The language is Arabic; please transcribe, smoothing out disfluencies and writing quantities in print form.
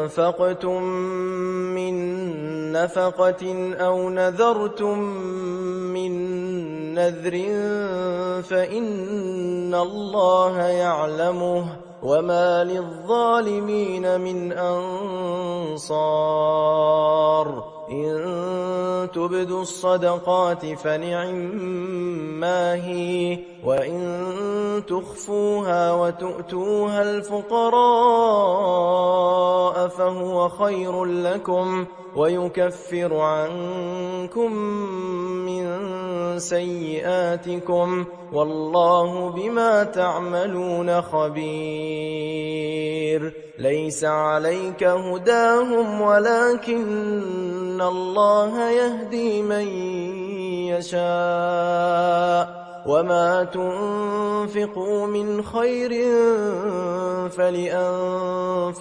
أنفقتم من نفقة أو نذرتم من نذر فإن الله يعلمه وما للظالمين من أنصار إن تبدوا الصدقات فنعما هي وإن تخفوها وتؤتوها الفقراء فهو خير لكم ويكفر عنكم من سيئاتكم والله بما تعملون خبير ليس عليك هداهم ولكن الله يهدي من يشاء وما تنفقوا من خير فلأنفسكم